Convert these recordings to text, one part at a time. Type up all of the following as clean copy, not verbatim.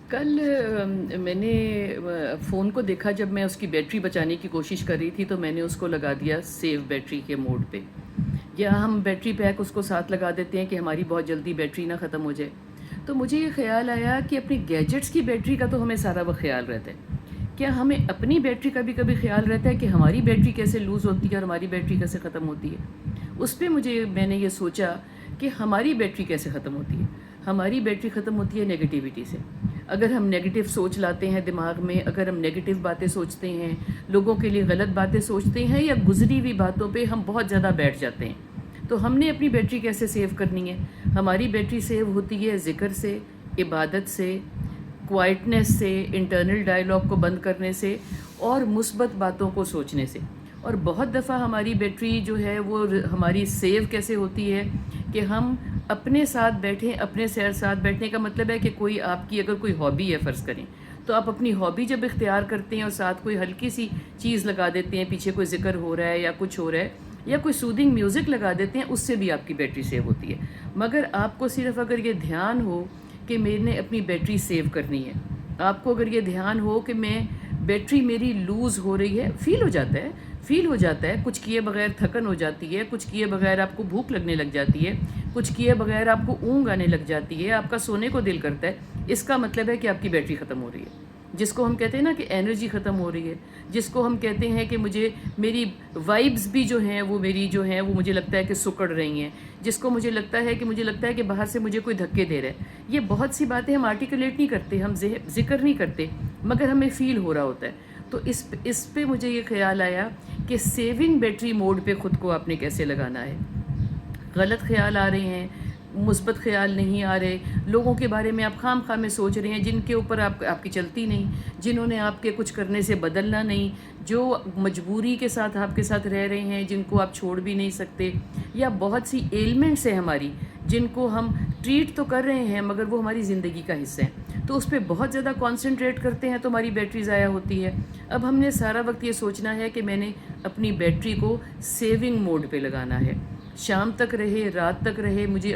کل میں نے فون کو دیکھا، جب میں اس کی بیٹری بچانے کی کوشش کر رہی تھی تو میں نے اس کو لگا دیا سیو بیٹری کے موڈ پہ. یا ہم بیٹری پیک اس کو ساتھ لگا دیتے ہیں کہ ہماری بہت جلدی بیٹری نہ ختم ہو جائے. تو مجھے یہ خیال آیا کہ اپنی گیجٹس کی بیٹری کا تو ہمیں سارا وقت خیال رہتا ہے، کیا ہمیں اپنی بیٹری کا بھی کبھی خیال رہتا ہے کہ ہماری بیٹری کیسے لوز ہوتی ہے اور ہماری بیٹری کیسے ختم ہوتی ہے؟ اس پہ میں نے یہ سوچا کہ ہماری بیٹری کیسے ختم ہوتی ہے. ہماری بیٹری ختم ہوتی ہے نیگیٹیوٹی سے. اگر ہم نیگیٹیو سوچ لاتے ہیں دماغ میں، اگر ہم نیگیٹیو باتیں سوچتے ہیں، لوگوں کے لیے غلط باتیں سوچتے ہیں، یا گزری ہوئی باتوں پہ ہم بہت زیادہ بیٹھ جاتے ہیں، تو ہم نے اپنی بیٹری کیسے سیو کرنی ہے؟ ہماری بیٹری سیو ہوتی ہے ذکر سے، عبادت سے، کوائٹنس سے، انٹرنل ڈائلاگ کو بند کرنے سے، اور مثبت باتوں کو سوچنے سے. اور بہت دفعہ ہماری بیٹری جو ہے وہ ہماری سیو کیسے ہوتی ہے کہ ہم اپنے ساتھ بیٹھیں. اپنے ساتھ بیٹھنے کا مطلب ہے کہ کوئی آپ کی اگر کوئی ہابی ہے فرض کریں، تو آپ اپنی ہابی جب اختیار کرتے ہیں اور ساتھ کوئی ہلکی سی چیز لگا دیتے ہیں، پیچھے کوئی ذکر ہو رہا ہے یا کچھ ہو رہا ہے، یا کوئی سودنگ میوزک لگا دیتے ہیں، اس سے بھی آپ کی بیٹری سیو ہوتی ہے. مگر آپ کو صرف اگر یہ دھیان ہو کہ میں نے اپنی بیٹری سیو کرنی ہے، آپ کو اگر یہ دھیان ہو کہ میں بیٹری میری لوز ہو رہی ہے، فیل ہو جاتا ہے کچھ کیے بغیر تھکن ہو جاتی ہے، کچھ کیے بغیر آپ کو بھوک لگنے لگ جاتی ہے، کچھ کیے بغیر آپ کو اونگ آنے لگ جاتی ہے، آپ کا سونے کو دل کرتا ہے، اس کا مطلب ہے کہ آپ کی بیٹری ختم ہو رہی ہے. جس کو ہم کہتے ہیں نا کہ انرجی ختم ہو رہی ہے، جس کو ہم کہتے ہیں کہ میری وائبز بھی جو ہیں وہ مجھے لگتا ہے کہ سکڑ رہی ہیں، جس کو مجھے لگتا ہے کہ باہر سے مجھے کوئی دھکے دے رہا ہے. یہ بہت سی باتیں ہم آرٹیکولیٹ نہیں کرتے، ہم ذکر نہیں کرتے، مگر ہمیں فیل ہو رہا ہوتا ہے. تو اس پہ مجھے یہ خیال آیا کہ سیونگ بیٹری موڈ پہ خود کو آپ نے کیسے لگانا ہے. غلط خیال آ رہے ہیں، مثبت خیال نہیں آ رہے، لوگوں کے بارے میں آپ خام خواہ میں سوچ رہے ہیں جن کے اوپر آپ کی چلتی نہیں، جنہوں نے آپ کے کچھ کرنے سے بدلنا نہیں، جو مجبوری کے ساتھ آپ کے ساتھ رہ رہے ہیں، جن کو آپ چھوڑ بھی نہیں سکتے، یا بہت سی ایلمنٹس ہیں ہماری جن کو ہم ٹریٹ تو کر رہے ہیں مگر وہ ہماری زندگی کا حصہ ہیں، تو اس پہ بہت زیادہ کانسنٹریٹ کرتے ہیں تو ہماری بیٹری ضائع ہوتی ہے. اب ہم نے سارا وقت یہ سوچنا ہے کہ میں نے اپنی بیٹری کو سیونگ موڈ پہ لگانا ہے. شام تک رہے، رات تک رہے، مجھے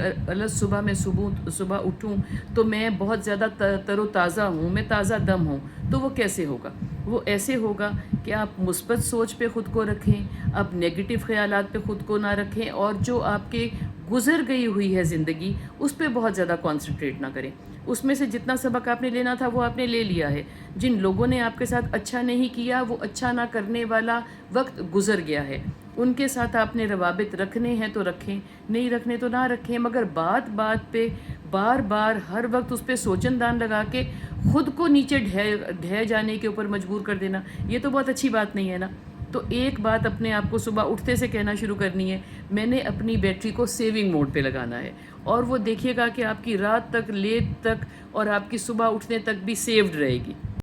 صبح میں صبح اٹھوں تو میں بہت زیادہ تر و تازہ ہوں، میں تازہ دم ہوں. تو وہ کیسے ہوگا؟ وہ ایسے ہوگا کہ آپ مثبت سوچ پہ خود کو رکھیں، آپ نیگیٹو خیالات پہ خود کو نہ رکھیں، اور جو آپ کے گزر گئی ہوئی ہے زندگی اس پہ بہت زیادہ کانسنٹریٹ نہ کریں. اس میں سے جتنا سبق آپ نے لینا تھا وہ آپ نے لے لیا ہے. جن لوگوں نے آپ کے ساتھ اچھا نہیں کیا، وہ اچھا نہ کرنے والا وقت گزر گیا ہے. ان کے ساتھ آپ نے روابط رکھنے ہیں تو رکھیں، نہیں رکھنے تو نہ رکھیں، مگر بات پہ بار بار ہر وقت اس پہ سوچن دان لگا کے خود کو نیچے ڈھہ جانے کے اوپر مجبور کر دینا، یہ تو بہت اچھی بات نہیں ہے نا. تو ایک بات اپنے آپ کو صبح اٹھتے سے کہنا شروع کرنی ہے، میں نے اپنی بیٹری کو سیونگ موڈ پہ لگانا ہے. اور وہ دیکھیے گا کہ آپ کی رات تک، لیٹ تک، اور آپ کی صبح اٹھنے تک بھی سیوڈ رہے گی.